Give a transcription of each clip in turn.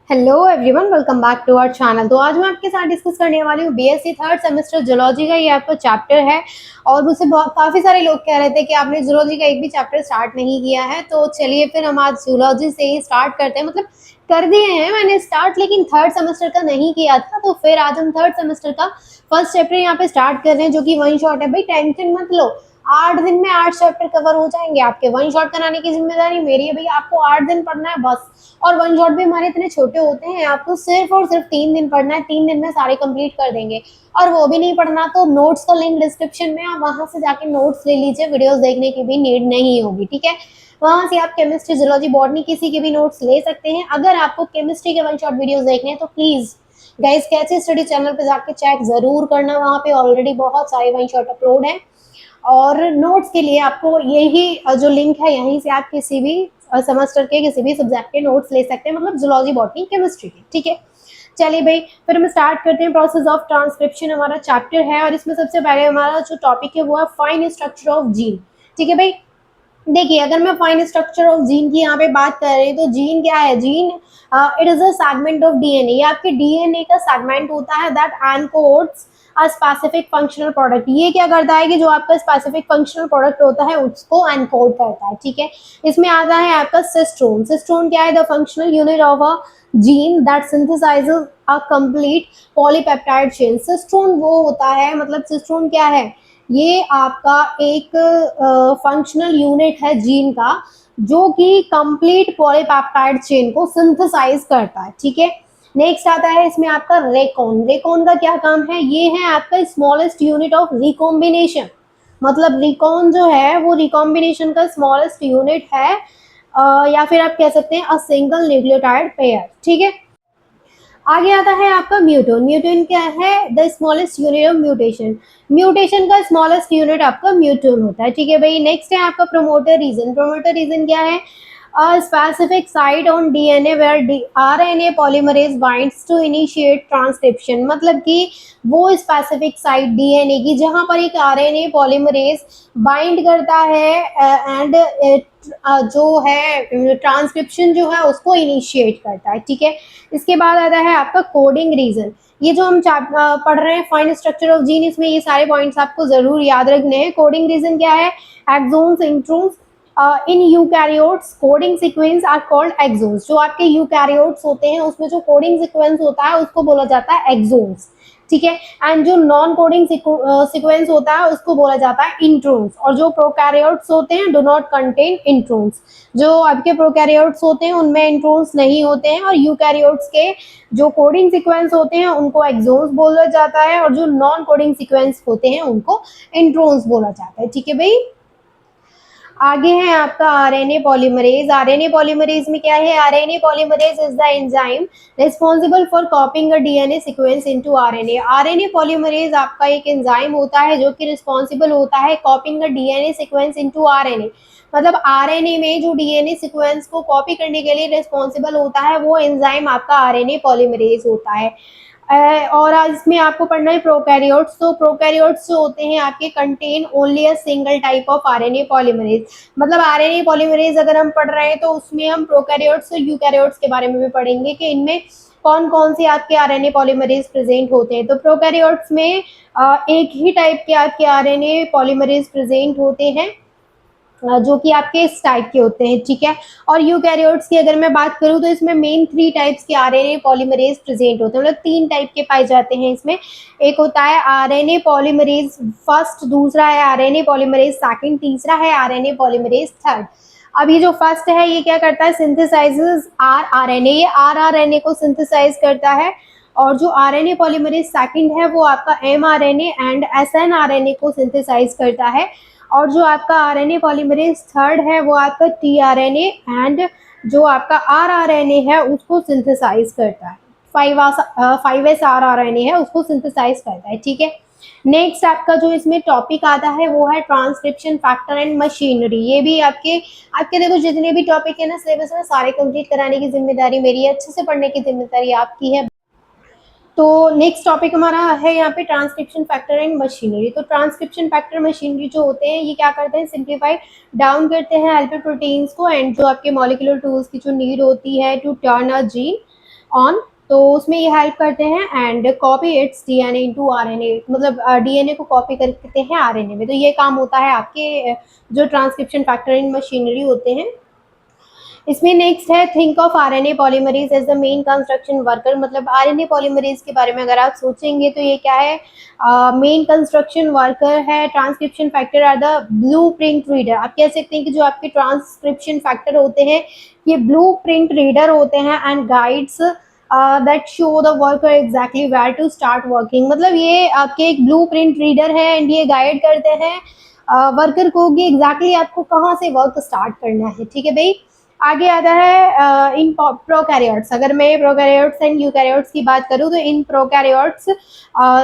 Hello everyone, welcome back to our channel. तो आज मैं आपके साथ डिस्कस करने वाली हूँ बीएससी थर्ड सेमेस्टर जूलॉजी का। ये आपका चैप्टर है और मुझसे बहुत काफ़ी सारे लोग कह रहे थे कि आपने जूलॉजी का एक भी चैप्टर स्टार्ट नहीं किया है। तो चलिए फिर हम आज जूलॉजी से ही स्टार्ट करते हैं। मतलब कर दिए हैं मैंने स्टार्ट, लेकिन थर्ड सेमेस्टर का नहीं किया था। तो फिर आज हम थर्ड सेमेस्टर का फर्स्ट चैप्टर यहाँ पे स्टार्ट कर रहे हैं, जो कि वन शॉट है। भाई टेंशन मत लो, 8 दिन में 8 चैप्टर कवर हो जाएंगे आपके। वन शॉट कराने की जिम्मेदारी मेरी है भैया। आपको 8 दिन पढ़ना है बस। और वन शॉट भी हमारे इतने छोटे होते हैं, आपको सिर्फ और सिर्फ 3 दिन पढ़ना है। 3 दिन में सारे कंप्लीट कर देंगे। और वो भी नहीं पढ़ना तो नोट्स का लिंक डिस्क्रिप्शन में, आप वहां से जाके नोट्स ले लीजिए। वीडियोस देखने की भी नीड नहीं होगी, ठीक है। वहां से आप केमिस्ट्री, जूलॉजी, बॉटनी किसी के भी नोट्स ले सकते हैं। अगर आपको केमिस्ट्री के वन शॉट वीडियोस देखने हैं तो प्लीज गाइस कैसे स्टडी चैनल पे जाके चेक जरूर करना। वहां पे ऑलरेडी बहुत सारे वन शॉट अपलोड हैं। और नोट्स के लिए आपको यही जो लिंक है, यहीं से आप किसी भी सेमेस्टर के किसी भी सब्जेक्ट के नोट्स ले सकते हैं, मतलब जूलॉजी, बॉटनी, केमिस्ट्री के, ठीक है। चलिए भाई, फिर हम स्टार्ट करते हैं। प्रोसेस ऑफ ट्रांसक्रिप्शन हमारा चैप्टर है और इसमें सबसे पहले हमारा जो टॉपिक है वो है फाइन स्ट्रक्चर ऑफ जीन, ठीक है भाई। देखिए, अगर मैं फाइन स्ट्रक्चर ऑफ जीन की यहाँ पे बात कर रही हूँ तो जीन क्या है? Gene it is a segment of DNA. ये आपके डीएनए का सेगमेंट होता है that encodes a specific functional product. ये क्या करता है कि जो आपका स्पेसिफिक फंक्शनल प्रोडक्ट होता है उसको एनकोड करता है, ठीक है। इसमें आता है आपका सिस्टोन। सिस्टोन क्या है? The functional unit of a gene that synthesises a complete polypeptide chain. Cistron वो होता है, मतलब सिस्टोन क्या है? ये आपका एक फंक्शनल यूनिट है जीन का, जो कि कंप्लीट पॉलीपेप्टाइड चेन को सिंथेसाइज करता है, ठीक है। नेक्स्ट आता है इसमें आपका रेकॉन। रेकॉन का क्या काम है? ये है आपका स्मॉलेस्ट यूनिट ऑफ रिकॉम्बिनेशन। मतलब रिकॉन जो है वो रिकॉम्बिनेशन का स्मॉलेस्ट यूनिट है, या फिर आप कह सकते हैं अ सिंगल न्यूक्लियोटाइड पेयर, ठीक है। आगे आता है आपका म्यूटोन। म्यूटोन क्या है? The smallest unit of mutation. Mutation का स्मॉलेस्ट यूनिट आपका म्यूटोन होता है, ठीक है भाई। नेक्स्ट है आपका प्रोमोटर रीजन। प्रोमोटर रीजन क्या है? A specific site on DNA where RNA polymerase binds to initiate transcription। मतलब कि वो स्पेसिफिक साइट डीएनए की जहां पर एक आरएनए पॉलीमरेज बाइंड करता है एंड जो है ट्रांसक्रिप्शन जो है उसको इनिशिएट करता है, ठीक है। इसके बाद आता है आपका कोडिंग रीजन। ये जो हम पढ़ रहे हैं फाइन स्ट्रक्चर ऑफ जीन, इसमें ये सारे पॉइंट्स आपको जरूर याद रखने हैं। कोडिंग रीजन क्या है? Exons, introns. In eukaryotes coding sequence are called exons. जो आपके यूकैरियोट्स होते हैं उसमें जो कोडिंग सीक्वेंस होता है उसको बोला जाता है एक्सोन्स, ठीक है। एंड जो नॉन कोडिंग सीक्वेंस होता है उसको बोला जाता है इंट्रोन्स। और जो प्रोकैरियोट्स होते हैं डू नॉट कंटेन इंट्रोन्स। जो आपके प्रोकैरियोट्स होते हैं उनमें इंट्रोन्स नहीं होते हैं। और यूकैरियोट्स के जो कोडिंग सीक्वेंस होते हैं उनको एक्सोन्स बोला जाता है, और जो नॉन कोडिंग सीक्वेंस होते हैं उनको इंट्रोन्स बोला जाता है, ठीक है भाई। आगे है आपका आरएनए पॉलीमरेज। आरएनए पॉलीमरेज में क्या है? RNA polymerase is the enzyme responsible for कॉपिंग a DNA sequence into RNA. RNA polymerase आपका एक एंजाइम होता है जो कि रिस्पॉन्सिबल होता है कॉपिंग a DNA sequence into RNA. मतलब आरएनए में जो डीएनए सीक्वेंस को कॉपी करने के लिए रिस्पॉन्सिबल होता है वो एंजाइम आपका आरएनए पॉलीमरेज होता है। और आज इसमें आपको पढ़ना है प्रोकैरियोट्स। तो प्रोकैरियोट्स जो होते हैं आपके contain only a single type of RNA polymerase. मतलब आरएनए पॉलीमरेज अगर हम पढ़ रहे हैं तो उसमें हम प्रोकैरियोट्स और यूकैरियोट्स के बारे में भी पढ़ेंगे कि इनमें कौन कौन से आपके आरएनए पॉलीमरेज प्रेजेंट होते हैं। तो प्रोकैरियोट्स में एक ही टाइप के आपके आरएनए पॉलीमरेज प्रेजेंट होते हैं, जो कि आपके इस टाइप के होते हैं, ठीक है। और यूकैरियोट्स की अगर मैं बात करूं तो इसमें मेन 3 टाइप्स के आरएनए पॉलीमरेज प्रेजेंट होते हैं। मतलब 3 टाइप के पाए जाते हैं इसमें। एक होता है आरएनए पॉलीमरेज फर्स्ट, दूसरा है आरएनए पॉलीमरेज सेकंड, तीसरा है आरएनए पॉलीमरेज थर्ड। अब ये जो फर्स्ट है ये क्या करता है? Synthesises RNA. ये आरएनए को सिंथेसाइज करता है। और जो आरएनए पॉलीमरेज सेकंड है वो आपका एमआरएनए एंड एसएनआरएनए को सिंथेसाइज करता है। और जो आपका आरएनए पॉलीमरेज थर्ड है वो आपका टीआरएनए एंड जो आपका आरआरएनए है उसको सिंथेसाइज करता है। 5s आरआरएनए है उसको सिंथेसाइज करता है, ठीक है। नेक्स्ट आपका जो इसमें टॉपिक आता है वो है ट्रांसक्रिप्शन फैक्टर एंड मशीनरी। ये भी आपके आपके देखो जितने भी टॉपिक है ना सिलेबस में सारे कंप्लीट कराने की जिम्मेदारी मेरी है, अच्छे से पढ़ने की जिम्मेदारी आपकी है। तो नेक्स्ट टॉपिक हमारा है यहाँ पे ट्रांसक्रिप्शन फैक्टर एंड मशीनरी। तो ट्रांसक्रिप्शन फैक्टर मशीनरी जो होते हैं ये क्या करते हैं? सिंप्लीफाई डाउन करते हैं हेल्पर प्रोटीन्स को एंड जो आपके मॉलिक्यूलर टूल्स की जो नीड होती है to turn a gene on, तो उसमें ये हेल्प करते हैं and copy its DNA into RNA, मतलब डीएनए को कॉपी करते हैं आरएनए में। तो ये काम होता है आपके जो ट्रांसक्रिप्शन फैक्टर इन मशीनरी होते हैं। इसमें नेक्स्ट है think of RNA polymerase as the main construction worker, मतलब आरएनए पॉलीमरेज के बारे में अगर आप सोचेंगे तो ये क्या है, मेन कंस्ट्रक्शन वर्कर है। Transcription factor are the blueprint reader, आप कह सकते हैं कि जो आपके ट्रांसक्रिप्शन फैक्टर होते हैं ये ब्लूप्रिंट रीडर होते हैं and guides that show the worker exactly where to start working, मतलब ये आपके एक ब्लूप्रिंट रीडर है एंड ये गाइड करते हैं वर्कर को कि एग्जैक्टली आपको कहाँ से वर्क स्टार्ट करना है। ठीक है भाई, आगे आता है इन प्रोकैरियोट्स, अगर मैं प्रोकैरियोट्स एंड यूकैरियोट्स की बात करूं तो in prokaryotes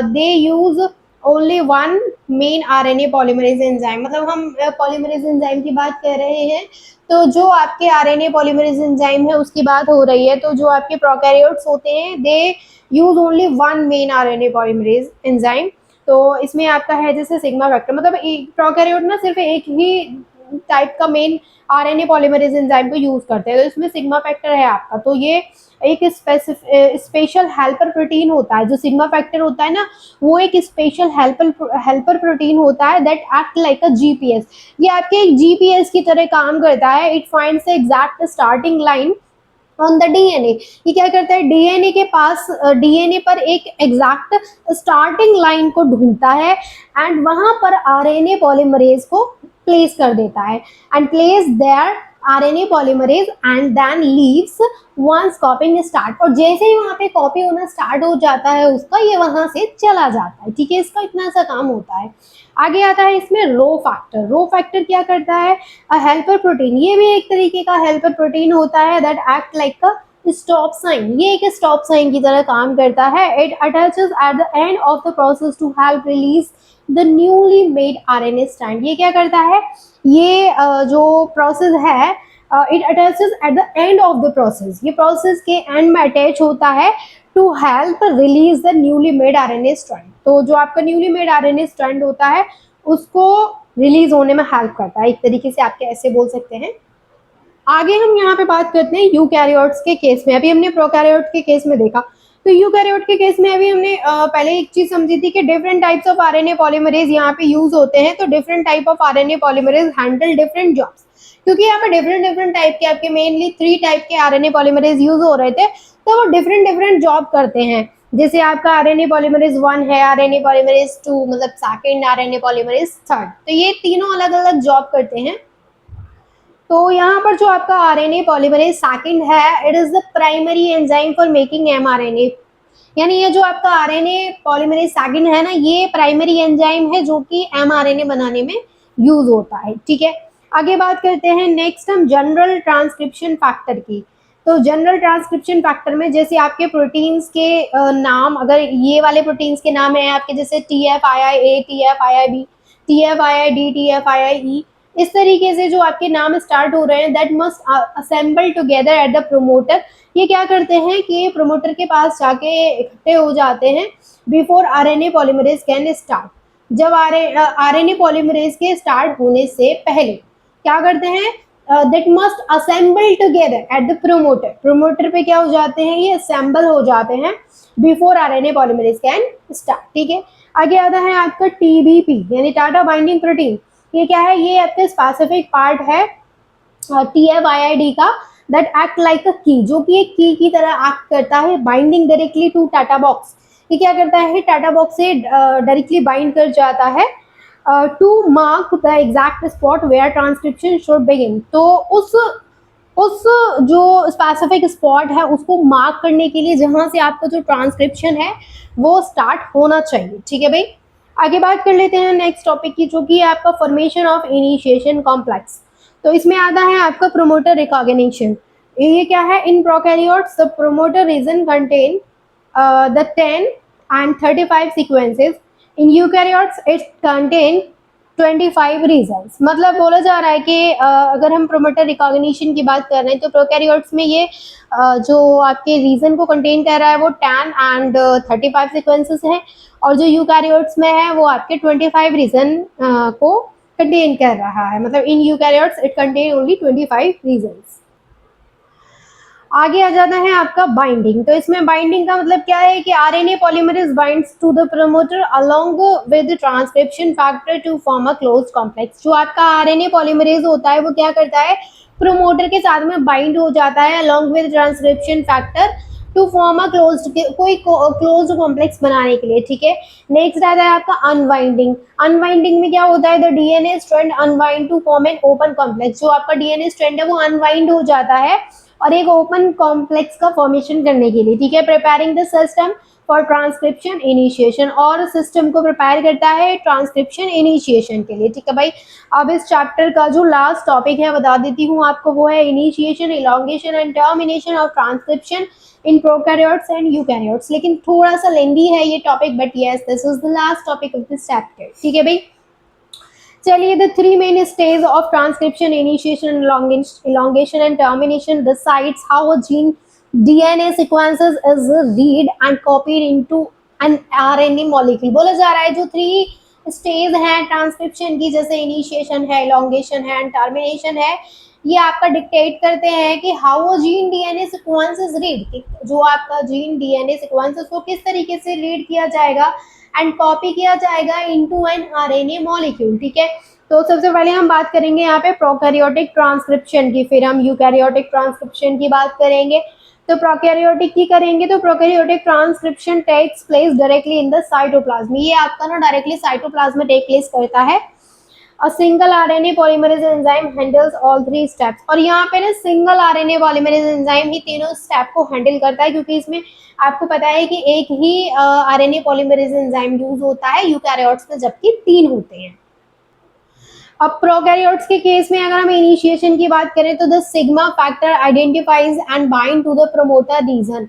they use only one main RNA polymerase enzyme, मतलब हम पॉलीमरेज एंजाइम की बात कर रहे हैं तो जो आपके आरएनए पॉलीमरेज एंजाइम है उसकी बात हो रही है। तो जो आपके प्रोकैरियोट्स होते हैं they use only one main RNA polymerase enzyme. तो इसमें आपका है जैसे सिग्मा फैक्टर, मतलब प्रोकैरियोट ना सिर्फ एक ही टाइप का मेन आरएनए पॉलीमरेज एंजाइम को यूज करते हैं, तो इसमें सिग्मा फैक्टर है आपका। तो ये एक स्पेशल हेल्पर प्रोटीन होता है, जो सिग्मा फैक्टर होता है ना वो एक स्पेशल हेल्पर प्रोटीन होता है that act like a GPS, ये आपके एक जीपीएस की तरह काम करता है। It finds the exact starting line on the DNA, ये क्या करता है डीएनए के पास, डीएनए पर एक एग्जैक्ट स्टार्टिंग लाइन को ढूंढता है एंड वहां पर आरएनए पॉलीमरेज को प्लेस कर देता है and place there RNA polymerase and then leaves once copying start, और जैसे ही वहां पे कॉपी होना स्टार्ट हो जाता है उसका, ये वहां से चला जाता है। ठीक है, इसका इतना सा काम होता है। आगे आता है इसमें रो फैक्टर। रो फैक्टर क्या करता है, हेल्पर प्रोटीन, ये भी एक तरीके का हेल्पर प्रोटीन होता है that act like a stop sign, ये एक स्टॉप साइन की तरह काम करता है। It attaches at the end of the process to help release the newly made RNA strand, ये क्या करता है, ये जो प्रोसेस है it attaches at the end of the process, ये प्रोसेस के एंड में अटैच होता है to help release the newly made RNA strand, तो जो आपका न्यूली मेड आरएनए स्ट्रैंड होता है उसको रिलीज होने में हेल्प करता है, एक तरीके से आपके ऐसे बोल सकते हैं। आगे हम यहाँ पे बात करते हैं यूकैरियोट्स के केस में। अभी हमने प्रोकैरियोट के केस में देखा, तो यूकैरियोट के केस में अभी हमने पहले एक चीज समझी थी कि different types of RNA polymerase यहाँ पे यूज होते हैं। तो different type of RNA polymerase handle different jobs, क्योंकि यहाँ पे डिफरेंट डिफरेंट टाइप के आपके मेनली 3 टाइप के आरएनए पॉलीमरेज यूज हो रहे थे, तो वो डिफरेंट डिफरेंट जॉब करते हैं। जैसे आपका आरएनए पॉलीमरेज 1 है, आरएनए पॉलीमरेज 2 मतलब सेकंड, आरएनए पॉलीमरेज 3rd, तो ये तीनों अलग अलग जॉब करते हैं। तो यहाँ पर जो आपका आरएनए पॉलीमरेज सेकंड है, it is the primary enzyme for making mRNA, यानी ये जो आपका आरएनए पॉलीमरेज सेकंड है ना, ये प्राइमरी एंजाइम है जो कि एमआरएनए बनाने में यूज होता है। ठीक है, आगे बात करते हैं नेक्स्ट हम जनरल ट्रांसक्रिप्शन फैक्टर की। तो जनरल ट्रांसक्रिप्शन फैक्टर में जैसे आपके प्रोटीन्स के नाम, अगर ये वाले प्रोटीन्स के नाम है आपके जैसे TFII-A, TFII-B, TFII-D, TFII-E, इस तरीके से जो आपके नाम स्टार्ट हो रहे हैं that must assemble together at the promoter, ये क्या करते हैं कि प्रोमोटर के पास जाके इकट्ठे हो जाते हैं before RNA polymerase can start, जब आरएनए पॉलीमरेज के स्टार्ट होने से पहले क्या करते हैं, that must assemble together at the promoter, promoter पे क्या हो जाते हैं, ये असेंबल हो जाते हैं before RNA polymerase can start. ठीक है, आगे आता है आपका TBP यानी टाटा बाइंडिंग प्रोटीन, ये क्या है, ये आपका स्पेसिफिक पार्ट है TFII-D का दैट एक्ट लाइक अ की, जो कि एक की तरह एक्ट करता है binding directly to TATA box, ये क्या करता है टाटा बॉक्स से डायरेक्टली बाइंड कर जाता है to mark the exact spot where transcription should begin, तो उस जो स्पेसिफिक स्पॉट है उसको मार्क करने के लिए जहां से आपका जो ट्रांसक्रिप्शन है वो स्टार्ट होना चाहिए। ठीक है भाई, आगे बात कर लेते हैं नेक्स्ट टॉपिक की, जो कि है आपका फॉर्मेशन ऑफ इनिशिएशन कॉम्प्लेक्स। तो इसमें आता है आपका प्रोमोटर रिकॉग्निशन, ये क्या है, in prokaryotes the promoter region contain the 10 and 35 sequences, in eukaryotes it contain 25 regions, मतलब बोला जा रहा है कि अगर हम प्रोमोटर रिकॉग्निशन की बात कर रहे हैं तो प्रोकैरियोट्स में ये जो आपके रीजन को कंटेन कर रहा है वो 10 and 35 सीक्वेंसेस हैं, और जो यूकैरियोट्स में है वो आपके 25 रीजन को कंटेन कर रहा है, मतलब in eukaryotes it contain only 25 regions. आगे आ जाता है आपका बाइंडिंग। तो इसमें बाइंडिंग का मतलब क्या है कि RNA polymerase binds to the promoter along with transcription factor to form a closed complex. जो आपका आरएनए पॉलीमरेज होता है वो क्या करता है, प्रोमोटर के साथ में बाइंड हो जाता है along with transcription factor to form a closed, कोई क्लोज्ड कॉम्प्लेक्स बनाने के लिए, ठीक है। नेक्स्ट आता है आपका अनवाइंडिंग। अनवाइंडिंग में क्या होता है, the DNA strand unwind to form an open complex. जो आपका डीएनए स्ट्रैंड है वो अनवाइंड हो जाता है और एक ओपन कॉम्प्लेक्स का फॉर्मेशन करने के लिए, ठीक है। Preparing the system for transcription initiation, और सिस्टम को प्रिपेयर करता है ट्रांसक्रिप्शन इनिशिएशन के लिए, ठीक है भाई। अब इस चैप्टर का जो लास्ट टॉपिक है बता देती हूँ आपको, वो है initiation, elongation and termination of transcription in prokaryotes and eukaryotes. लेकिन थोड़ा सा लेंदी है ये topic, but yes this is the last topic of this chapter, ठीक है भाई। चलिए, the three main stage of transcription, initiation, elongation and termination decides how a gene DNA sequences is read and copied into an RNA molecule। बोला जा रहा है जो three stage है ट्रांसक्रिप्शन की, जैसे इनिशिएशन है, elongation है एंड टर्मिनेशन है, ये आपका डिक्टेट करते हैं कि how a gene DNA sequence is read, जो आपका जीन डीएनए सीक्वेंस उसको किस तरीके से रीड किया जाएगा एंड कॉपी किया जाएगा इनटू एन आरएनए मॉलिक्यूल, ठीक है। तो सबसे पहले हम बात करेंगे यहाँ पे प्रोकैरियोटिक ट्रांसक्रिप्शन की, फिर हम यूकैरियोटिक ट्रांसक्रिप्शन की बात करेंगे। तो प्रोकैरियोटिक की करेंगे तो prokaryotic transcription takes place directly in the cytoplasm. ये आपका ना डायरेक्टली साइटोप्लाज्म में टेक प्लेस करता है। A single RNA polymerase enzyme handles all three steps. और यहाँ पे ना सिंगल आरएनए पॉलीमरेज एंजाइम ही तीनों स्टेप को हैंडल करता है, क्योंकि इसमें आपको पता है कि एक ही आरएनए पॉलीमरेज एंजाइम यूज होता है यूकैरियोट्स में, जबकि 3 होते हैं। अब प्रोकैरियोट्स के केस में अगर हम इनिशिएशन की बात करें तो the sigma factor identifies and bind to the promoter region.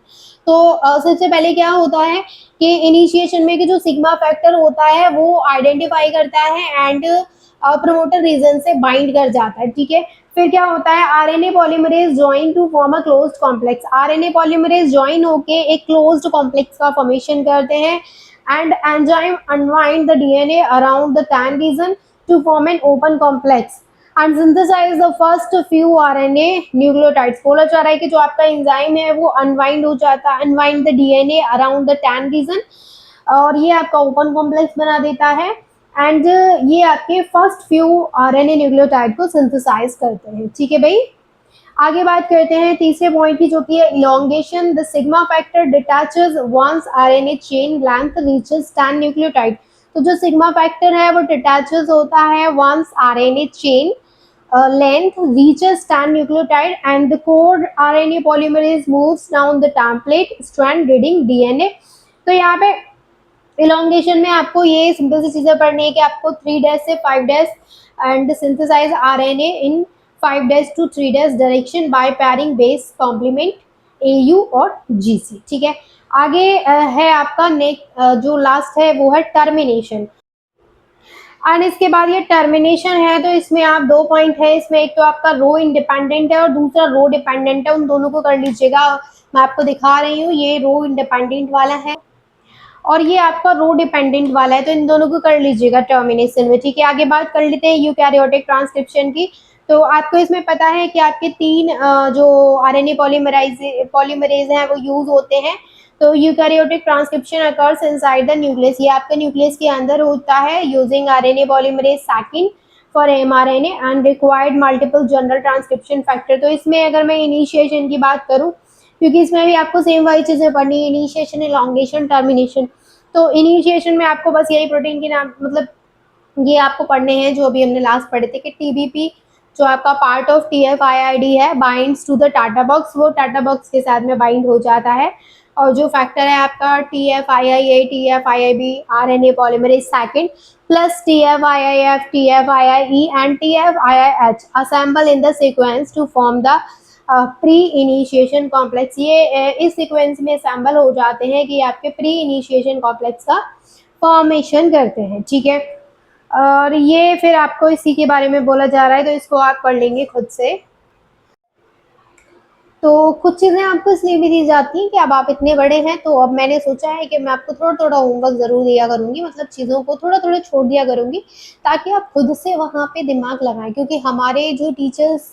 तो सबसे पहले क्या होता है कि इनिशिएशन में कि जो सिग्मा फैक्टर होता है वो आइडेंटिफाई करता है एंड प्रमोटर रीजन से बाइंड कर जाता है, ठीक है। फिर क्या होता है, RNA polymerase join to form a closed complex. RNA polymerase join होके एक क्लोज्ड कॉम्प्लेक्स का फॉर्मेशन करते हैं and enzyme unwind the DNA around the tan region to form an open complex and synthesize the first few RNA nucleotides। बोला जा रहा है कि जो आपका एंजाइम है वो अनवाइंड हो जाता है, unwind the DNA around the tan region, और ये आपका ओपन कॉम्प्लेक्स बना देता है एंड ये आपके फर्स्ट फ्यू आरएनए न्यूक्लियोटाइड को सिंथेसाइज करते हैं, ठीक है भाई। आगे बात करते हैं तीसरे पॉइंट की, जो कि है elongation. The sigma factor detaches once RNA chain length reaches 10 nucleotide. तो जो सिग्मा फैक्टर है वो डिटैचेस होता है once RNA chain length reaches 10 nucleotide and the core RNA polymerase moves down the template strand reading DNA। तो यहाँ पे elongation में आपको ये सिंपल सी चीजें पढ़नी है कि आपको 3 डैश से 5 dash and synthesize RNA in 5 dash to 3 dash direction by pairing base complement AU और जीसी, ठीक है। आगे है आपका नेक्स्ट जो लास्ट है वो है टर्मिनेशन। एंड इसके बाद ये टर्मिनेशन है, तो इसमें आप 2 पॉइंट है इसमें, एक तो आपका रो इंडिपेंडेंट है और दूसरा रो डिपेंडेंट है। उन दोनों को कर लीजिएगा, मैं आपको दिखा रही हूँ, ये रो इंडिपेंडेंट वाला है और ये आपका रो डिपेंडेंट वाला है, तो इन दोनों को कर लीजिएगा टर्मिनेशन में, ठीक है। आगे बात कर लेते हैं यूकैरियोटिक ट्रांसक्रिप्शन की। तो आपको इसमें पता है कि आपके 3 जो आरएनए पॉलीमरेज हैं वो यूज होते हैं। तो eukaryotic transcription occurs inside the nucleus, ये आपके न्यूक्लियस के अंदर होता है using RNA polymerase second for mRNA and required multiple general transcription factor. तो इसमें अगर मैं इनिशिएशन की बात करूं, क्योंकि इसमें भी आपको सेम वाली चीजें पढ़नी है, इनिशिएशन, इलॉन्गेशन, टर्मिनेशन। तो इनिशिएशन में आपको बस यही प्रोटीन के नाम, मतलब ये आपको पढ़ने हैं जो अभी हमने लास्ट पढ़े थे कि टीबीपी जो आपका पार्ट ऑफ टीएफआईआईडी है binds to the TATA box, वो टाटा बॉक्स के साथ में बाइंड हो जाता है। और जो फैक्टर है आपका TFIIA, TFIIB, RNA polymerase second plus TFIIF, TFIIE and TFIIH assemble in the sequence to form the pre initiation complex. ये इस सीक्वेंस में असेंबल हो जाते हैं कि आपके प्री इनिशिएशन कॉम्प्लेक्स का फॉर्मेशन करते हैं, ठीक है। और ये फिर आपको इसी के बारे में बोला जा रहा है, तो इसको आप पढ़ लेंगे खुद से। तो कुछ चीज़ें आपको इसलिए भी दी जाती हैं कि अब आप इतने बड़े हैं, तो अब मैंने सोचा है कि मैं आपको थोड़ा-थोड़ा होमवर्क ज़रूर दिया करूँगी, मतलब चीज़ों को थोड़ा-थोड़ा छोड़ दिया करूँगी, ताकि आप खुद से वहाँ पे दिमाग लगाएँ। क्योंकि हमारे जो टीचर्स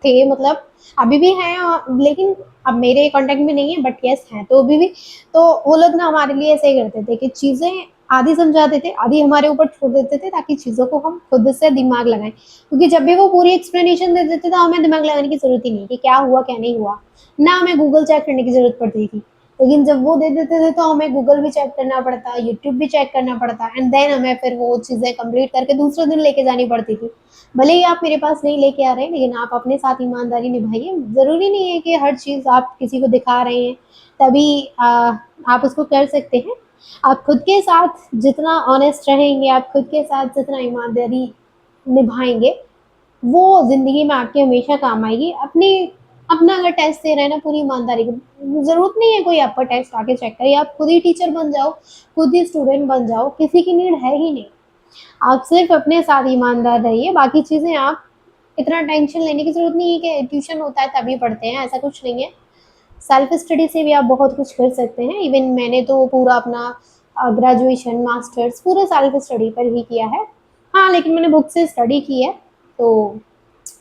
थे, मतलब अभी भी हैं, लेकिन अब मेरे कांटेक्ट में नहीं है, बट यस हैं तो अभी भी। तो वो लोग ना हमारे लिए ऐसे ही करते थे कि चीज़ें आधी समझा देते, आधी हमारे ऊपर छोड़ देते थे, ताकि चीज़ों को हम खुद से दिमाग लगाएं, क्योंकि जब भी वो पूरी एक्सप्लेनेशन दे देते तो हमें दिमाग लगाने की जरूरत ही नहीं कि क्या हुआ क्या नहीं हुआ, ना हमें गूगल चेक करने की जरूरत पड़ती थी। लेकिन जब वो दे देते थे तो हमें गूगल भी चेक करना पड़ता, यूट्यूब भी चेक करना पड़ता, एंड देन हमें फिर वो चीज़ें कंप्लीट करके दूसरे दिन लेके जानी पड़ती थी। भले ही आप मेरे पास नहीं लेके आ रहे हैं, लेकिन आप अपने साथ ईमानदारी निभाइए। ज़रूरी नहीं है कि हर चीज़ आप किसी को दिखा रहे हैं तभी आप उसको कर सकते हैं। आप खुद के साथ जितना ऑनेस्ट रहेंगे, आप खुद के साथ जितना ईमानदारी निभाएंगे, वो ज़िंदगी में आपके हमेशा काम आएगी। अपना अगर टेस्ट दे रहे हैं ना पूरी ईमानदारी के, ज़रूरत नहीं है कोई आपका टेस्ट आके चेक करे, आप खुद ही टीचर बन जाओ, खुद ही स्टूडेंट बन जाओ, किसी की नीड है ही नहीं। आप सिर्फ अपने साथ ईमानदार रहिए, बाकी चीज़ें आप इतना टेंशन लेने की ज़रूरत नहीं है कि ट्यूशन होता है तभी पढ़ते हैं, ऐसा कुछ नहीं है। सेल्फ स्टडी से भी आप बहुत कुछ कर सकते हैं। इवन मैंने तो पूरा अपना ग्रेजुएशन, मास्टर्स पूरा सेल्फ स्टडी पर ही किया है। हाँ, लेकिन मैंने बुक से स्टडी की है। तो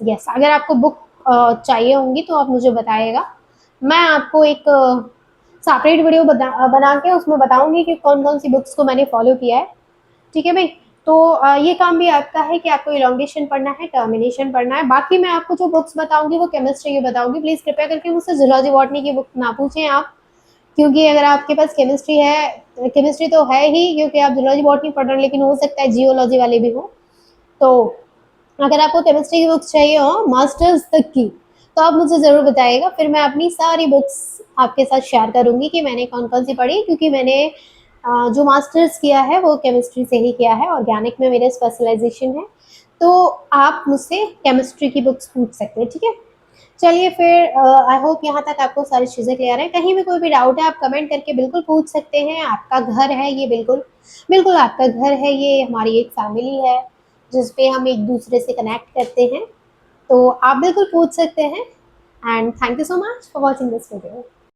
यस, अगर आपको बुक चाहिए होंगी तो आप मुझे बताइएगा। मैं आपको एक सेपरेट वीडियो बना के उसमें बताऊंगी कि कौन कौन सी बुक्स को मैंने फॉलो किया है। ठीक है भाई। तो ये काम भी आपका है कि आपको इलॉन्गेशन पढ़ना है, टर्मिनेशन पढ़ना है। बाकी मैं आपको जो बुक्स बताऊंगी वो केमिस्ट्री की बताऊंगी। प्लीज़ कृपया करके मुझसे जूलॉजी बॉटनी की बुक ना पूछें आप, क्योंकि अगर आपके पास केमिस्ट्री है, केमिस्ट्री तो है ही क्योंकि आप जूलॉजी बॉटनी पढ़ रहे हैं, लेकिन हो सकता है जियोलॉजी वाले भी हो। तो अगर आपको केमिस्ट्री की बुक्स चाहिए हो मास्टर्स तक की, तो आप मुझे ज़रूर बताइएगा। फिर मैं अपनी सारी बुक्स आपके साथ शेयर करूँगी कि मैंने कौन कौन सी पढ़ी, क्योंकि मैंने जो मास्टर्स किया है वो केमिस्ट्री से ही किया है, ऑर्गेनिक में मेरे स्पेशलाइजेशन है। तो आप मुझसे केमिस्ट्री की बुक्स पूछ सकते हैं, ठीक है। चलिए फिर, आई होप यहाँ तक आपको सारी चीज़ें क्लियर है। कहीं भी कोई भी डाउट है आप कमेंट करके बिल्कुल पूछ सकते हैं। आपका घर है ये, बिल्कुल बिल्कुल आपका घर है ये, हमारी एक फैमिली है जिस पे हम एक दूसरे से कनेक्ट करते हैं। तो आप बिल्कुल पूछ सकते हैं। And thank you so much for watching this video.